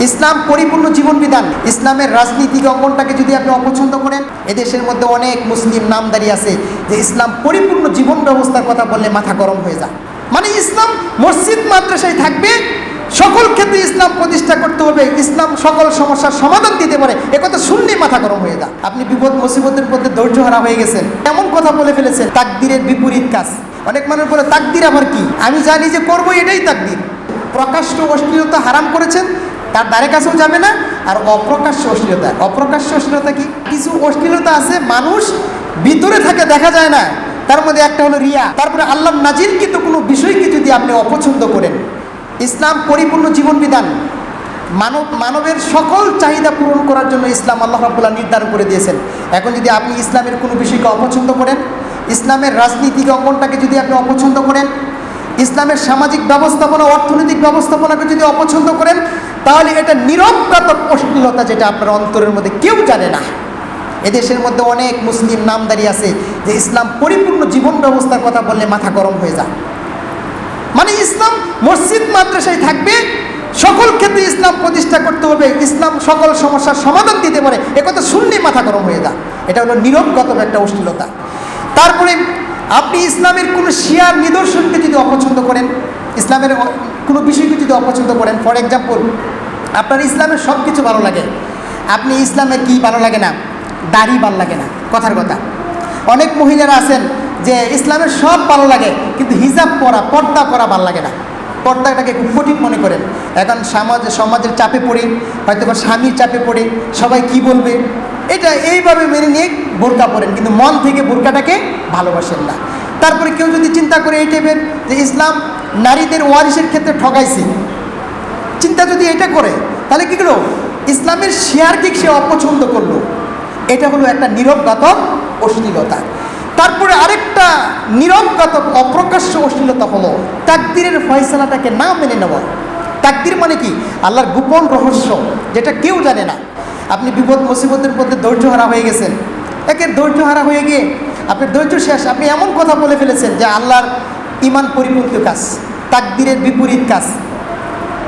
ইসলাম পরিপূর্ণ জীবন বিধান। ইসলামের রাজনীতিক অঙ্গনটাকে যদি আপনি অপছন্দ করেন, এদেশের মধ্যে অনেক মুসলিম নামদারি আছে যে ইসলাম পরিপূর্ণ জীবন ব্যবস্থার কথা বললে মাথা গরম হয়ে যায়। মানে ইসলাম মসজিদ মাদ্রাসায় থাকবে, সকল ক্ষেত্রে ইসলাম প্রতিষ্ঠা করতে হবে, ইসলাম সকল সমস্যার সমাধান দিতে পারে, একথা শুনলেই মাথা গরম হয়ে যায়। আপনি বিপদ মুসিবতের মধ্যে ধৈর্য হারা হয়ে গেছেন, এমন কথা বলে ফেলেছেন তাকদীরের বিপরীত কাজ। অনেক মানুষ বলে তাকদীর আবার কি, আমি জানি যে করবো এটাই তাকদীর। প্রকাশ্য অশ্লীলতা হারাম করেছেন, তার দ্বারে কাছেও যাবে না। আর অপ্রকাশ্য অশ্লীলতা কি? কিছু অশ্লীলতা আছে মানুষ ভিতরে থাকে, দেখা যায় না, তার মধ্যে একটা হলো রিয়া। তারপরে আল্লাহ নাজিলকৃত কোনো বিষয়কে যদি আপনি অপছন্দ করেন। ইসলাম পরিপূর্ণ জীবন বিধান। মানবের সকল চাহিদা পূরণ করার জন্য ইসলাম আল্লাহ রাব্বুল নির্ধারণ করে দিয়েছেন। এখন যদি আপনি ইসলামের কোনো বিষয়কে অপছন্দ করেন, ইসলামের রাজনীতিক অঙ্গনটাকে যদি আপনি অপছন্দ করেন, ইসলামের সামাজিক ব্যবস্থাপনা, অর্থনৈতিক ব্যবস্থাপনাকে যদি অপছন্দ করেন, তাহলে এটা নিরবঘাতক অশ্লীলতা, যেটা আপনার অন্তরের মধ্যে কেউ জানে না। এদেশের মধ্যে অনেক মুসলিম নামদারি আছে যে ইসলাম পরিপূর্ণ জীবন ব্যবস্থার কথা বললে মাথা গরম হয়ে যায়। মানে ইসলাম মসজিদ মাদ্রাসায় থাকবে, সকল ক্ষেত্রে ইসলাম প্রতিষ্ঠা করতে হবে, ইসলাম সকল সমস্যার সমাধান দিতে পারে, একথা শুনলেই মাথা গরম হয়ে যায়। এটা হলো নিরবগত একটা অশ্লীলতা। তারপরে আপনি ইসলামের কোনো শিয়ার নিদর্শনকে যদি অপছন্দ করেন, ইসলামের কোনো বিষয়কে যদি অপছন্দ করেন, ফর এক্সাম্পল আপনার ইসলামের সব কিছু ভালো লাগে, আপনি ইসলামের কি ভালো লাগে না? দাড়ি ভালো লাগে না, কথার কথা। অনেক মহিলারা আছেন যে ইসলামের সব ভালো লাগে, কিন্তু হিজাব পরা, পর্দা করা ভালো লাগে না, পর্দাটাকে খুব কঠিন মনে করেন। এখন সমাজের চাপে পড়ে, হয়তো বা স্বামীর চাপে পড়ে, সবাই কি বলবে, এটা এইভাবে মেনে নিয়ে বোরকা পরেন, কিন্তু মন থেকে বোরকাটাকে ভালোবাসেন না। তারপরে কেউ যদি চিন্তা করে এই টাইপের যে ইসলাম নারীদের ওয়ারিসের ক্ষেত্রে ঠকাইছে, চিন্তা যদি এটা করে, তাহলে কী করলো? ইসলামের শেয়ারকে সে অপছন্দ করলো। এটা হলো একটা নিরবঘাতক অশ্লীলতা। তারপরে আরেকটা নিরবঘাতক অপ্রকাশ্য অশ্লীলতা হলো তাকদীরের ফয়সালাটাকে না মেনে নেওয়া। তাকদীর মানে কি? আল্লাহর গোপন রহস্য, যেটা কেউ জানে না। আপনি বিপদ মুসিবতের মধ্যে ধৈর্য হারা হয়ে গেছেন, একের ধৈর্য হারা হয়ে গিয়ে আপনার ধৈর্য শেষ, আপনি এমন কথা বলে ফেলেছেন যে আল্লাহর ঈমান পরিপন্থী কাজ, তাকদীরের বিপরীত কাজ।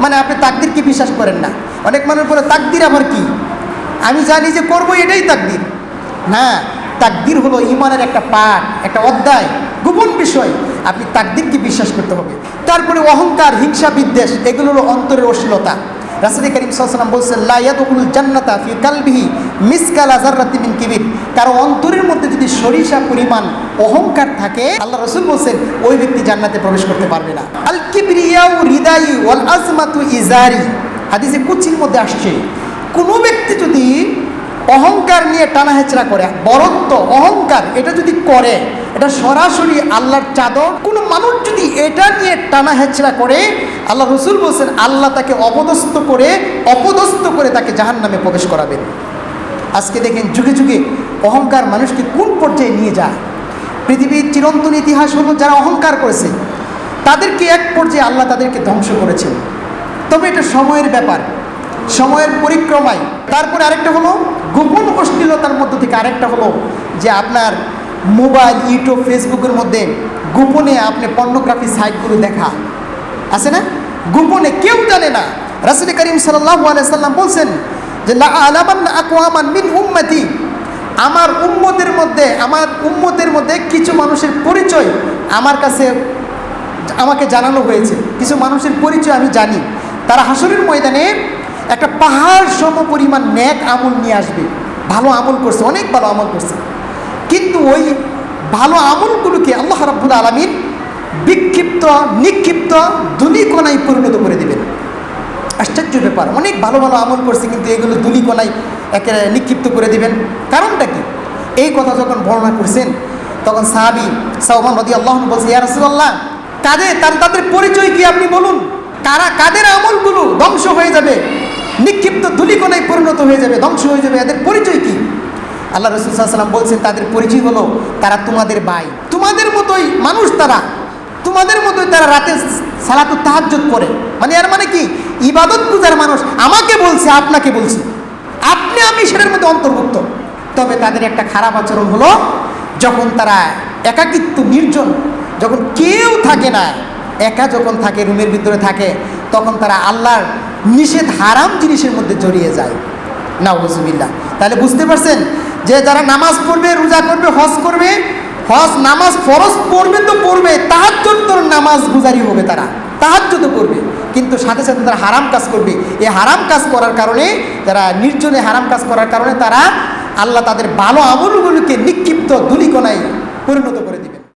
মানে আপনি তাকদীরকে বিশ্বাস করেন না। অনেক মানুষ বলে তাকদীর আবার কি, আমি জানি যে করবো এটাই তাকদীর। না, তাকদীর হলো ঈমানের একটা পাঠ, একটা অধ্যায়, গোপন বিষয়। আপনি তাকদীরকে বিশ্বাস করতে হবে। তারপরে অহংকার, হিংসা, বিদ্বেষ, এগুলো হলো অন্তরের অশ্লীলতা। রাসূল করিম সাল্লাল্লাহু আলাইহি ওয়াসাল্লাম বলছেন, লা ইয়াদখুলুল জান্নাতা ফি কালবিহি মিসকালা যাররাতিন মিন কিবির। কারো অন্তরের মধ্যে যদি সরিষা পরিমাণ অহংকার থাকে, আল্লাহ রাসূল বলছেন ওই ব্যক্তি জান্নাতে প্রবেশ করতে পারবে না। আল কিবরিয়াউ রিদাই ওয়াল আজমাতু ইজারি, হাদিসে কুদসির মধ্যে আসছে, কোনো ব্যক্তি যদি অহংকার নিয়ে টানা হেঁচড়া করে, বরত্ব অহংকার এটা যদি করে, এটা সরাসরি আল্লাহর চাদর। কোনো মানুষ যদি এটা নিয়ে টানা হেঁচড়া করে, আল্লাহ রসুল বলছেন আল্লাহ তাকে অপদস্থ করে তাকে জাহান্নামে প্রবেশ করাবেন। আজকে দেখেন যুগে যুগে অহংকার মানুষকে কোন পর্যায়ে নিয়ে যায়। পৃথিবীর চিরন্তন ইতিহাস হলো যারা অহংকার করেছে তাদেরকে এক পর্যায়ে আল্লাহ তাদেরকে ধ্বংস করেছেন। তবে এটা সময়ের ব্যাপার, সময়ের পরিক্রমায়। তারপরে আরেকটা হলো গোপন অশ্লীলতার মধ্য থেকে আরেকটা হলো যে আপনার মোবাইল, ইউটিউব, ফেসবুকের মধ্যে গোপনে আপনি পর্নোগ্রাফি সাইটগুলো দেখা আছে না, গোপনে কেউ জানে না। রাসূল করিম সাল্লাল্লাহু আলাইহি সাল্লাম বলছেন যে লা আলামান্না আকওয়ামান মিন উম্মতি, আমার উম্মতের মধ্যে কিছু মানুষের পরিচয় আমাকে জানানো হয়েছে। কিছু মানুষের পরিচয় আমি জানি, তারা হাসরের ময়দানে একটা পাহাড় সম পরিমাণ নেক আমল নিয়ে আসবে, ভালো আমল করছে, অনেক ভালো আমল করছে, কিন্তু ওই ভালো আমলগুলোকে আল্লাহ রাব্বুল আলামিন নিক্ষিপ্ত ধূলিকণায় পরিণত করে দেবেন। আশ্চর্য ব্যাপার, অনেক ভালো ভালো আমল করছে কিন্তু এগুলো ধূলিকণায় একে নিক্ষিপ্ত করে দিবেন। কারণটা কি? এই কথা যখন বর্ণনা করছেন তখন সাহাবী সাওবান রাদিয়াল্লাহু আনহু বলছে, ইয়া রাসূলুল্লাহ, তাদের পরিচয় কি আপনি বলুন, কাদের আমলগুলো ধ্বংস হয়ে যাবে, নিক্ষিপ্ত ধূলিকণায় পরিণত হয়ে যাবে, ধ্বংস হয়ে যাবে, এদের পরিচয় কি? আল্লাহ রাসূল সাল্লাল্লাহু আলাইহি ওয়াসাল্লাম বলছেন তাদের পরিচয় হলো তারা তোমাদের ভাই, তোমাদের মতোই মানুষ, তোমাদের মতোই তারা রাতে সালাতুত তাহাজ্জুদ পড়ে। মানে এর মানে কি? ইবাদত গুজার মানুষ। আমাকে বলছে, আপনাকে বলছি, আমি সেটার মধ্যে অন্তর্ভুক্ত। তবে তাদের একটা খারাপ আচরণ হলো যখন তারা একাকিত্ব, নির্জন, যখন কেউ থাকে না, একা যখন থাকে, রুমের ভিতরে থাকে, তখন তারা আল্লাহর নিষেধ হারাম জিনিসের মধ্যে জড়িয়ে যায়। নাউযুবিল্লাহ। তাহলে বুঝতে পারছেন যে যারা নামাজ পড়বে, রোজা করবে, হজ করবে, হজ নামাজ ফরজ পড়বে তো পড়বে, তাহাজ্জুদ তোর নামাজ গুজারি হবে, তারা তাহাজ্জুদও করবে, কিন্তু সাথে সাথে তারা হারাম কাজ করবে। এই হারাম কাজ করার কারণে, তারা নির্জনে হারাম কাজ করার কারণে তারা আল্লাহ তাদের ভালো আমলগুলোকে নিক্ষিপ্ত ধূলিকণায় পরিণত করে দিবেন।